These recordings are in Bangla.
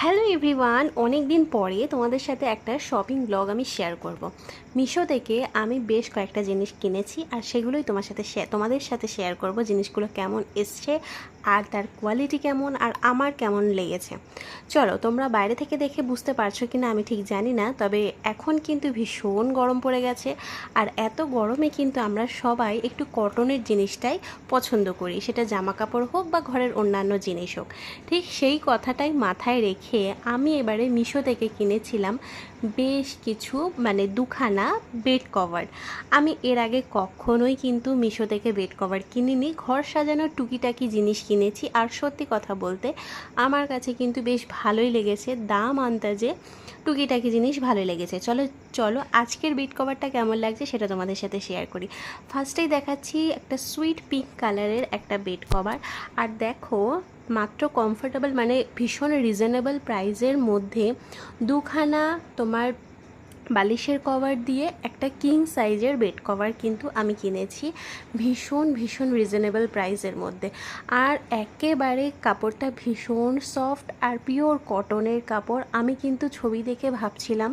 হ্যালো এভরিওয়ান, অনেক দিন পরে তোমাদের সাথে একটা শপিং ব্লগ আমি শেয়ার করব। মিশো থেকে আমি বেশ কয়েকটা জিনিস কিনেছি আর সেগুলোই তোমাদের সাথে শেয়ার করব। জিনিসগুলো কেমন এসছে আর তার কোয়ালিটি কেমন আর আমার কেমন লেগেছে। চলো, তোমরা বাইরে থেকে দেখে বুঝতে পারছো কি না আমি ঠিক জানি না, তবে এখন কিন্তু ভীষণ গরম পড়ে গেছে। আর এত গরমে কিন্তু আমরা সবাই একটু কটনের জিনিসটাই পছন্দ করি, সেটা জামা কাপড় হোক বা ঘরের অন্যান্য জিনিস হোক। ঠিক সেই কথাটাই মাথায় রেখে আমি এবারে মিশো থেকে কিনেছিলাম বেশ কিছু, মানে দুখানা বেড কভার। আমি এর আগে কখনোই কিন্তু মিশো থেকে বেড কভার কিনিনি। ঘর সাজানোর টুকিটাকি জিনিস কিনেছি আর সত্যি কথা বলতে আমার কাছে কিন্তু বেশ ভালোই লেগেছে। দাম আন্দাজে টুকিটাকি জিনিস ভালোই লেগেছে। চলো চলো আজকের বেড কভারটা কেমন লাগছে সেটা তোমাদের সাথে শেয়ার করি। ফার্স্টেই দেখাচ্ছি একটা সুইট পিঙ্ক কালারের একটা বেড কভার। আর দেখো, মাত্র কমফোর্টেবল, মানে ভীষণ রিজনেবল প্রাইসের মধ্যে দুখানা তোমার বালিশের কভার দিয়ে একটা কিং সাইজের বেড কভার কিন্তু আমি কিনেছি ভীষণ ভীষণ রিজনেবল প্রাইসের মধ্যে। আর একেবারে কাপড়টা ভীষণ সফট আর পিওর কটনের কাপড়। আমি কিন্তু ছবি দেখে ভাবছিলাম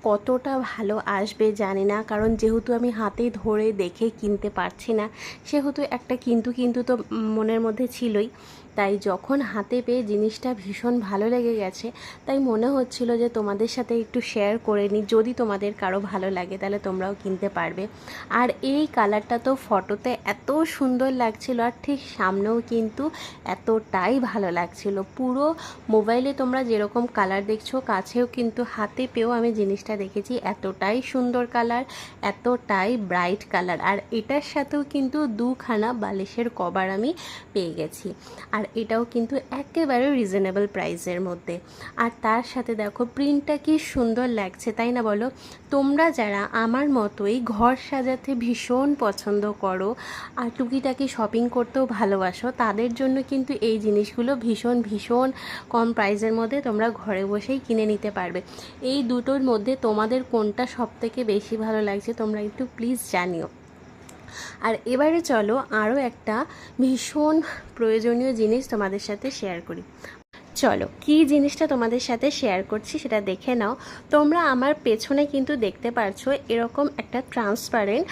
কতটা ভালো আসবে জানি না, কারণ যেহেতু আমি হাতে ধরে দেখে কিনতে পারছি না, সেহেতু একটা কিন্তু কিন্তু তো মনের মধ্যে ছিলই। তাই যখন হাতে পেয়ে জিনিসটা ভীষণ ভালো লেগে গেছে, তাই মনে হচ্ছিল যে তোমাদের সাথে একটু শেয়ার করে নিই। যদি তোমাদের কারো ভালো লাগে তাহলে তোমরাও কিনতে পারবে। আর এই কালারটা তো ফটোতে এত সুন্দর লাগছিল আর ঠিক সামনেও কিন্তু এতটাই ভালো লাগছিল। পুরো মোবাইলে তোমরা যেরকম কালার দেখছো, কাছেও কিন্তু হাতে পেয়েও আমি জিনিসটা দেখেছি এতটাই সুন্দর কালার, এতটাই ব্রাইট কালার। আর এটার সাথেও কিন্তু দুখানা বালিশের কভার আমি পেয়ে গেছি। আর এটাও কিন্তু একেবারে রিজনেবল প্রাইসের মধ্যে। আর তার সাথে দেখো প্রিন্টটা কি সুন্দর লাগছে, তাই না বলো? তোমরা যারা আমার মতোই ঘর সাজাতে ভীষণ পছন্দ করো আর টুকিটাকি শপিং করতেও ভালোবাসো, তাদের জন্য কিন্তু এই জিনিসগুলো ভীষণ ভীষণ কম প্রাইসের মধ্যে তোমরা ঘরে বসেই কিনে নিতে পারবে। এই দুটোর মধ্যে তোমাদের কোনটা সবথেকে বেশি ভালো লাগছে তোমরা একটু প্লিজ জানিও। আর এবারে চলো আরও একটা ভীষণ প্রয়োজনীয় জিনিস তোমাদের সাথে শেয়ার করি। চলো কী জিনিসটা তোমাদের সাথে শেয়ার করছি সেটা দেখে নাও। তোমরা আমার পেছনে কিন্তু দেখতে পারছো এরকম একটা ট্রান্সপারেন্ট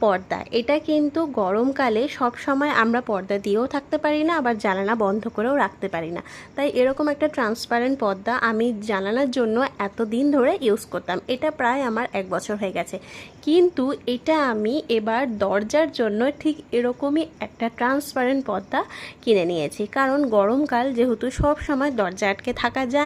পর্দা। এটা কিন্তু গরমকালে সব সময় আমরা পর্দা দিয়েও থাকতে পারি না, আবার জানালা বন্ধ করেও রাখতে পারি না। তাই এরকম একটা ট্রান্সপারেন্ট পর্দা আমি জানালার জন্য এতদিন ধরে ইউজ করতাম। এটা প্রায় আমার 1 বছর হয়ে গেছে। কিন্তু এটা আমি এবার দরজার জন্য ঠিক এরকমই একটা ট্রান্সপারেন্ট পর্দা কিনে নিয়েছি, কারণ গরমকাল যেহেতু সব সময় দরজা আটকে থাকা যায়